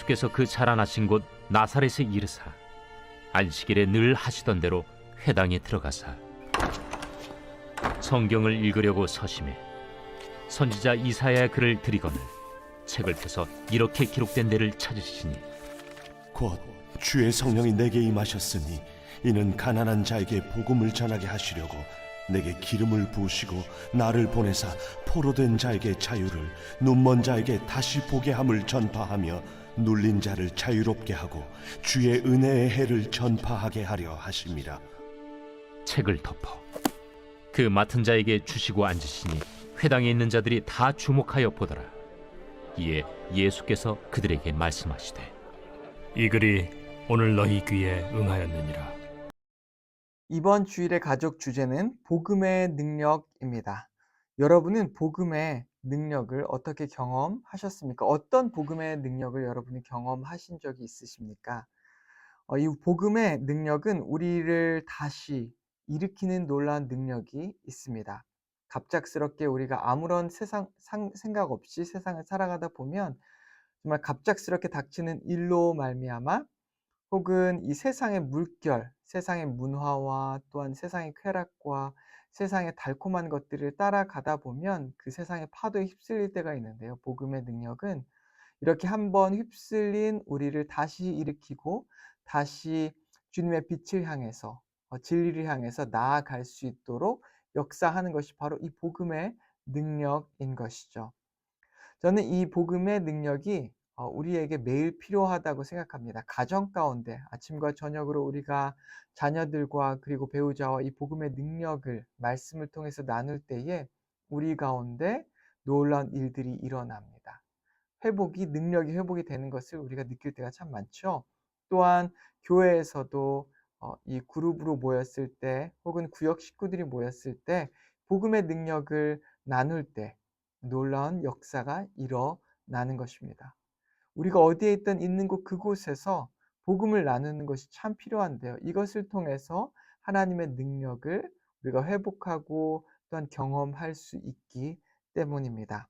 예수께서 그 자라나신 곳 나사렛에 이르사 안식일에 늘 하시던 대로 회당에 들어가사 성경을 읽으려고 서심해 선지자 이사야의 글을 들이거늘 책을 펴서 이렇게 기록된 데를 찾으시니 곧 주의 성령이 내게 임하셨으니 이는 가난한 자에게 복음을 전하게 하시려고 내게 기름을 부으시고 나를 보내사 포로된 자에게 자유를, 눈먼 자에게 다시 보게 함을 전파하며 눌린 자를 자유롭게 하고 주의 은혜의 해를 전파하게 하려 하심이라. 책을 덮어 그 맡은 자에게 주시고 앉으시니 회당에 있는 자들이 다 주목하여 보더라. 이에 예수께서 그들에게 말씀하시되 이 글이 오늘 너희 귀에 응하였느니라. 이번 주일의 가족 주제는 복음의 능력입니다. 여러분은 복음의 능력을 어떻게 경험하셨습니까? 어떤 복음의 능력을 여러분이 경험하신 적이 있으십니까? 이 복음의 능력은 우리를 다시 일으키는 놀라운 능력이 있습니다. 갑작스럽게 우리가 아무런 생각 없이 세상을 살아가다 보면 정말 갑작스럽게 닥치는 일로 말미암아 혹은 이 세상의 물결, 세상의 문화와 또한 세상의 쾌락과 세상의 달콤한 것들을 따라가다 보면 그 세상의 파도에 휩쓸릴 때가 있는데요. 복음의 능력은 이렇게 한번 휩쓸린 우리를 다시 일으키고 다시 주님의 빛을 향해서 진리를 향해서 나아갈 수 있도록 역사하는 것이 바로 이 복음의 능력인 것이죠. 저는 이 복음의 능력이 우리에게 매일 필요하다고 생각합니다. 가정 가운데 아침과 저녁으로 우리가 자녀들과 그리고 배우자와 이 복음의 능력을 말씀을 통해서 나눌 때에 우리 가운데 놀라운 일들이 일어납니다. 능력이 회복이 되는 것을 우리가 느낄 때가 참 많죠. 또한 교회에서도 이 그룹으로 모였을 때 혹은 구역 식구들이 모였을 때 복음의 능력을 나눌 때 놀라운 역사가 일어나는 것입니다. 우리가 어디에 있는 곳 그곳에서 복음을 나누는 것이 참 필요한데요. 이것을 통해서 하나님의 능력을 우리가 회복하고 또한 경험할 수 있기 때문입니다.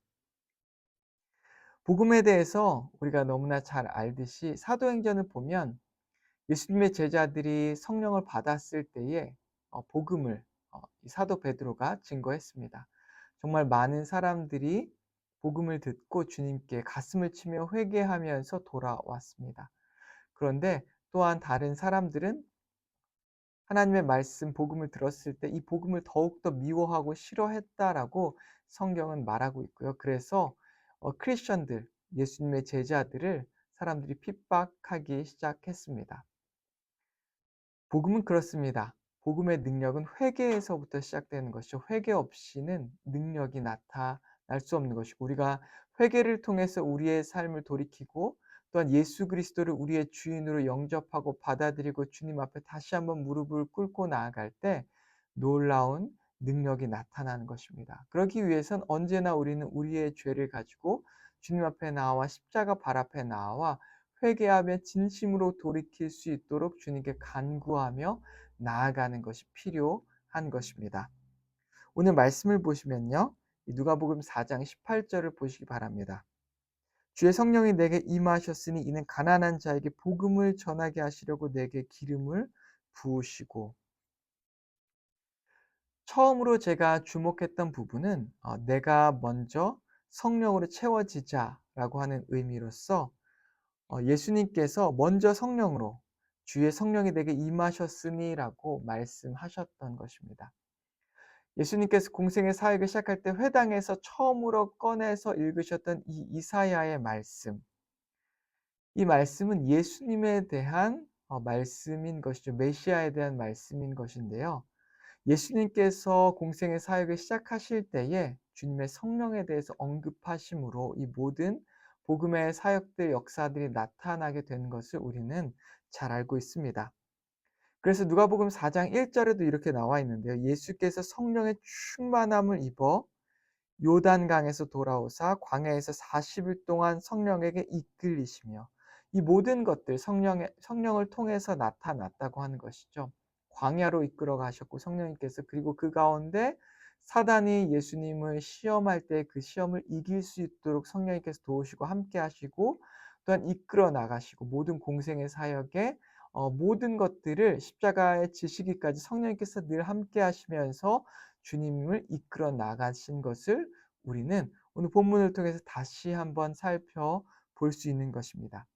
복음에 대해서 우리가 너무나 잘 알듯이 사도행전을 보면 예수님의 제자들이 성령을 받았을 때에 복음을 사도 베드로가 증거했습니다. 정말 많은 사람들이 복음을 듣고 주님께 가슴을 치며 회개하면서 돌아왔습니다. 그런데 또한 다른 사람들은 하나님의 말씀, 복음을 들었을 때 이 복음을 더욱더 미워하고 싫어했다라고 성경은 말하고 있고요. 그래서 크리스천들, 예수님의 제자들을 사람들이 핍박하기 시작했습니다. 복음은 그렇습니다. 복음의 능력은 회개에서부터 시작되는 것이죠. 회개 없이는 능력이 나타날 수 없는 것이고 우리가 회개를 통해서 우리의 삶을 돌이키고 또한 예수 그리스도를 우리의 주인으로 영접하고 받아들이고 주님 앞에 다시 한번 무릎을 꿇고 나아갈 때 놀라운 능력이 나타나는 것입니다. 그러기 위해선 언제나 우리는 우리의 죄를 가지고 주님 앞에 나와 십자가 발 앞에 나와 회개하며 진심으로 돌이킬 수 있도록 주님께 간구하며 나아가는 것이 필요한 것입니다. 오늘 말씀을 보시면요. 누가복음 4장 18절을 보시기 바랍니다. 주의 성령이 내게 임하셨으니 이는 가난한 자에게 복음을 전하게 하시려고 내게 기름을 부으시고 처음으로 제가 주목했던 부분은 내가 먼저 성령으로 채워지자라고 하는 의미로서 예수님께서 먼저 성령으로 주의 성령이 내게 임하셨으니라고 말씀하셨던 것입니다. 예수님께서 공생의 사역을 시작할 때 회당에서 처음으로 꺼내서 읽으셨던 이 이사야의 말씀, 이 말씀은 예수님에 대한 말씀인 것이죠. 메시아에 대한 말씀인 것인데요. 예수님께서 공생의 사역을 시작하실 때에 주님의 성령에 대해서 언급하심으로 이 모든 복음의 사역들, 역사들이 나타나게 된 것을 우리는 잘 알고 있습니다. 그래서 누가복음 4장 1절에도 이렇게 나와 있는데요. 예수께서 성령의 충만함을 입어 요단강에서 돌아오사 광야에서 40일 동안 성령에게 이끌리시며 이 모든 것들 성령을 통해서 나타났다고 하는 것이죠. 광야로 이끌어 가셨고 성령님께서 그리고 그 가운데 사단이 예수님을 시험할 때 그 시험을 이길 수 있도록 성령님께서 도우시고 함께 하시고 또한 이끌어 나가시고 모든 공생의 사역에 모든 것들을 십자가에 지시기까지 성령님께서 늘 함께 하시면서 주님을 이끌어 나가신 것을 우리는 오늘 본문을 통해서 다시 한번 살펴볼 수 있는 것입니다.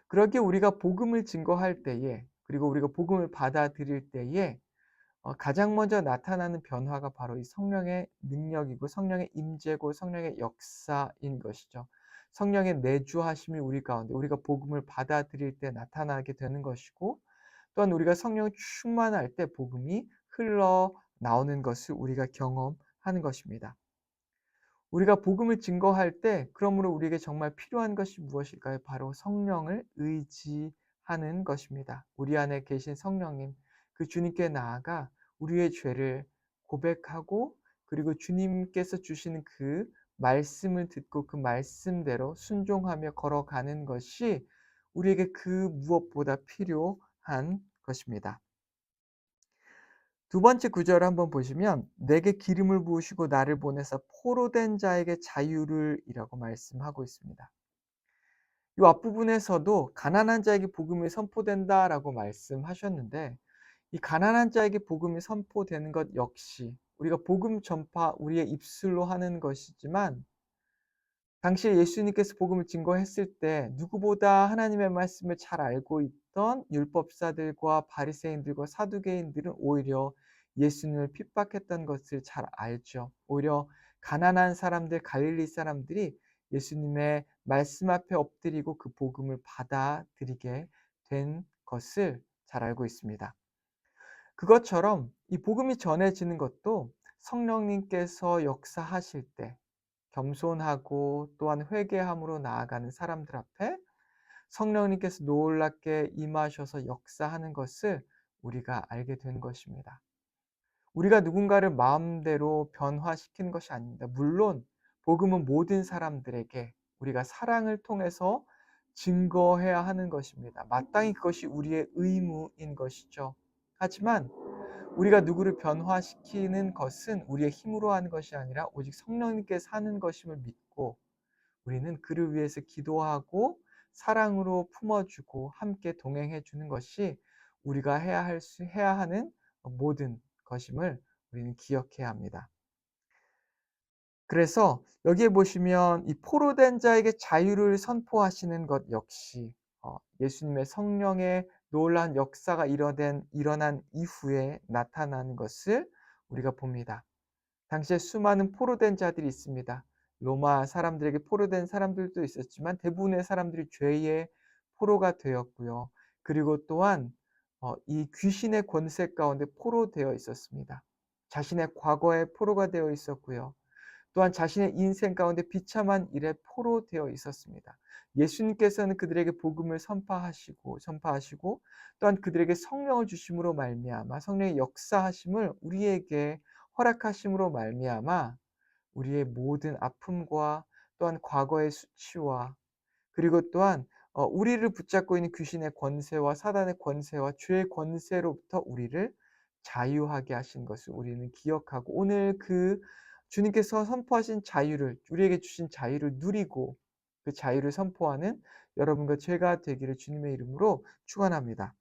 그러기에 우리가 복음을 증거할 때에, 그리고 우리가 복음을 받아들일 때에 가장 먼저 나타나는 변화가 바로 이 성령의 능력이고 성령의 임재고 성령의 역사인 것이죠. 성령의 내주하심이 우리 가운데, 우리가 복음을 받아들일 때 나타나게 되는 것이고, 또한 우리가 성령 충만할 때 복음이 흘러나오는 것을 우리가 경험하는 것입니다. 우리가 복음을 증거할 때 그러므로 우리에게 정말 필요한 것이 무엇일까요? 바로 성령을 의지하는 것입니다. 우리 안에 계신 성령님, 그 주님께 나아가 우리의 죄를 고백하고, 그리고 주님께서 주시는 그 말씀을 듣고 그 말씀대로 순종하며 걸어가는 것이 우리에게 그 무엇보다 필요한 것입니다. 두 번째 구절을 한번 보시면 내게 기름을 부으시고 나를 보내사 포로된 자에게 자유를 이라고 말씀하고 있습니다. 이 앞부분에서도 가난한 자에게 복음이 선포된다라고 말씀하셨는데, 이 가난한 자에게 복음이 선포되는 것 역시 우리가 복음 전파 우리의 입술로 하는 것이지만, 당시에 예수님께서 복음을 증거했을 때 누구보다 하나님의 말씀을 잘 알고 있던 율법사들과 바리새인들과 사두개인들은 오히려 예수님을 핍박했던 것을 잘 알죠. 오히려 가난한 사람들, 갈릴리 사람들이 예수님의 말씀 앞에 엎드리고 그 복음을 받아들이게 된 것을 잘 알고 있습니다. 그것처럼 이 복음이 전해지는 것도 성령님께서 역사하실 때 겸손하고 또한 회개함으로 나아가는 사람들 앞에 성령님께서 놀랍게 임하셔서 역사하는 것을 우리가 알게 된 것입니다. 우리가 누군가를 마음대로 변화시키는 것이 아닙니다. 물론 복음은 모든 사람들에게 우리가 사랑을 통해서 증거해야 하는 것입니다. 마땅히 그것이 우리의 의무인 것이죠. 하지만 우리가 누구를 변화시키는 것은 우리의 힘으로 하는 것이 아니라 오직 성령님께서 하는 것임을 믿고, 우리는 그를 위해서 기도하고 사랑으로 품어주고 함께 동행해 주는 것이 우리가 해야 하는 모든 것임을 우리는 기억해야 합니다. 그래서 여기에 보시면 이 포로된 자에게 자유를 선포하시는 것 역시 예수님의 성령의 놀라운 역사가 일어난 이후에 나타나는 것을 우리가 봅니다. 당시에 수많은 포로된 자들이 있습니다. 로마 사람들에게 포로된 사람들도 있었지만 대부분의 사람들이 죄의 포로가 되었고요. 그리고 또한 이 귀신의 권세 가운데 포로되어 있었습니다. 자신의 과거에 포로가 되어 있었고요. 또한 자신의 인생 가운데 비참한 일에 포로되어 있었습니다. 예수님께서는 그들에게 복음을 선포하시고 또한 그들에게 성령을 주심으로 말미암아 성령의 역사하심을 우리에게 허락하심으로 말미암아 우리의 모든 아픔과 또한 과거의 수치와, 그리고 또한 우리를 붙잡고 있는 귀신의 권세와 사단의 권세와 죄의 권세로부터 우리를 자유하게 하신 것을 우리는 기억하고, 오늘 그 주님께서 선포하신 자유를, 우리에게 주신 자유를 누리고 그 자유를 선포하는 여러분과 제가 되기를 주님의 이름으로 축원합니다.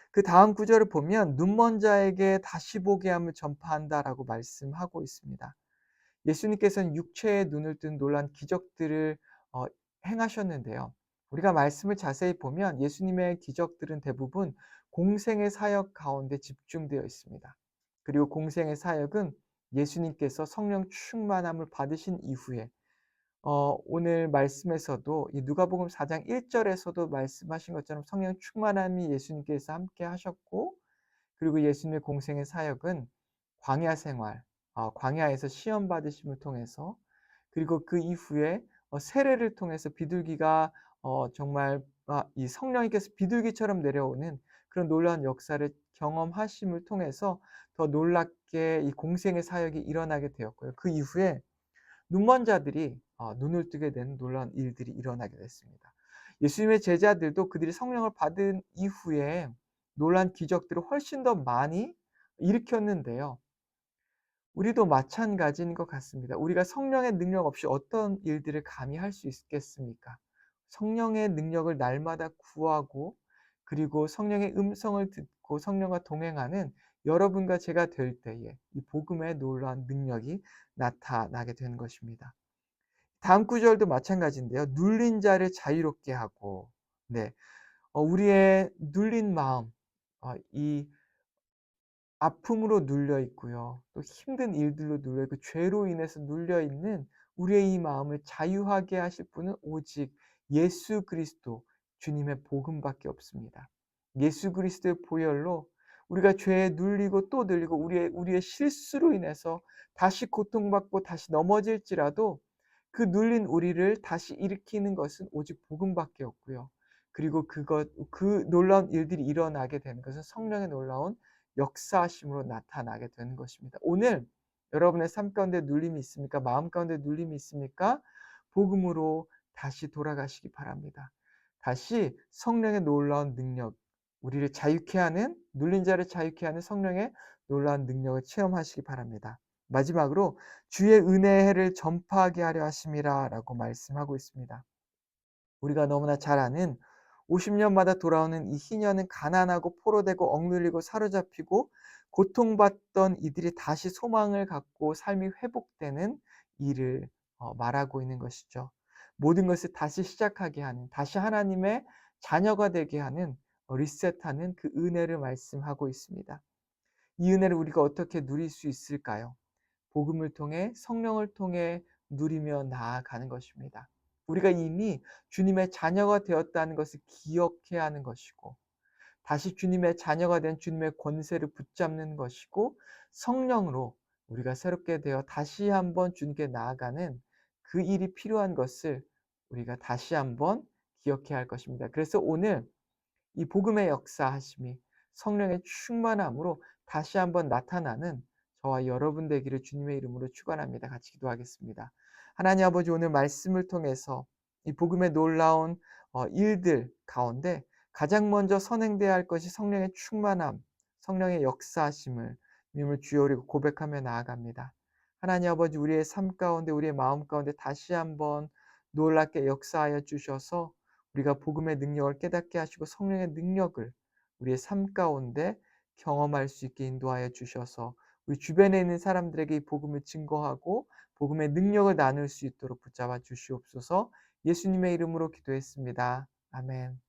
그 다음 구절을 보면 눈먼 자에게 다시 보게 함을 전파한다라고 말씀하고 있습니다. 예수님께서는 육체의 눈을 뜬 놀란 기적들을 어, 행하셨는데요. 우리가 말씀을 자세히 보면 예수님의 기적들은 대부분 공생의 사역 가운데 집중되어 있습니다. 그리고 공생의 사역은 예수님께서 성령 충만함을 받으신 이후에 오늘 말씀에서도 이 누가복음 4장 1절에서도 말씀하신 것처럼 성령 충만함이 예수님께서 함께 하셨고, 그리고 예수님의 공생의 사역은 광야 생활, 광야에서 시험 받으심을 통해서, 그리고 그 이후에 세례를 통해서 비둘기가 정말 이 성령님께서 비둘기처럼 내려오는 그런 놀라운 역사를 경험하심을 통해서 더 놀랍게 이 공생의 사역이 일어나게 되었고요. 그 이후에 눈먼 자들이 눈을 뜨게 되는 놀라운 일들이 일어나게 됐습니다. 예수님의 제자들도 그들이 성령을 받은 이후에 놀란 기적들을 훨씬 더 많이 일으켰는데요. 우리도 마찬가지인 것 같습니다. 우리가 성령의 능력 없이 어떤 일들을 감히 할 수 있겠습니까? 성령의 능력을 날마다 구하고 그리고 성령의 음성을 듣고 성령과 동행하는 여러분과 제가 될 때에 이 복음의 놀라운 능력이 나타나게 되는 것입니다. 다음 구절도 마찬가지인데요. 눌린 자를 자유롭게 하고, 네, 우리의 눌린 마음, 이 아픔으로 눌려 있고요. 또 힘든 일들로 눌려 있고 죄로 인해서 눌려 있는 우리의 이 마음을 자유하게 하실 분은 오직 예수 그리스도 주님의 복음밖에 없습니다. 예수 그리스도의 보혈로 우리가 죄에 눌리고 또 눌리고 우리의 실수로 인해서 다시 고통받고 다시 넘어질지라도 그 눌린 우리를 다시 일으키는 것은 오직 복음밖에 없고요. 그리고 그 놀라운 일들이 일어나게 되는 것은 성령의 놀라운 역사하심으로 나타나게 되는 것입니다. 오늘 여러분의 삶 가운데 눌림이 있습니까? 마음 가운데 눌림이 있습니까? 복음으로 다시 돌아가시기 바랍니다. 다시 성령의 놀라운 능력, 우리를 자유케 하는, 눌린 자를 자유케 하는 성령의 놀라운 능력을 체험하시기 바랍니다. 마지막으로 주의 은혜의 해를 전파하게 하려 하심이라 라고 말씀하고 있습니다. 우리가 너무나 잘 아는 50년마다 돌아오는 이 희년은 가난하고 포로되고 억눌리고 사로잡히고 고통받던 이들이 다시 소망을 갖고 삶이 회복되는 일을 말하고 있는 것이죠. 모든 것을 다시 시작하게 하는, 다시 하나님의 자녀가 되게 하는, 리셋하는 그 은혜를 말씀하고 있습니다. 이 은혜를 우리가 어떻게 누릴 수 있을까요? 복음을 통해 성령을 통해 누리며 나아가는 것입니다. 우리가 이미 주님의 자녀가 되었다는 것을 기억해야 하는 것이고 다시 주님의 자녀가 된 주님의 권세를 붙잡는 것이고 성령으로 우리가 새롭게 되어 다시 한번 주님께 나아가는 그 일이 필요한 것을 우리가 다시 한번 기억해야 할 것입니다. 그래서 오늘 이 복음의 역사하심이 성령의 충만함으로 다시 한번 나타나는 저와 여러분 되기를 주님의 이름으로 축원합니다. 같이 기도하겠습니다. 하나님 아버지, 오늘 말씀을 통해서 이 복음의 놀라운 일들 가운데 가장 먼저 선행돼야 할 것이 성령의 충만함, 성령의 역사하심을 님을 주여 우리 고백하며 나아갑니다. 하나님 아버지, 우리의 삶 가운데 우리의 마음 가운데 다시 한번 놀랍게 역사하여 주셔서 우리가 복음의 능력을 깨닫게 하시고 성령의 능력을 우리의 삶 가운데 경험할 수 있게 인도하여 주셔서 우리 주변에 있는 사람들에게 이 복음을 증거하고 복음의 능력을 나눌 수 있도록 붙잡아 주시옵소서. 예수님의 이름으로 기도했습니다. 아멘.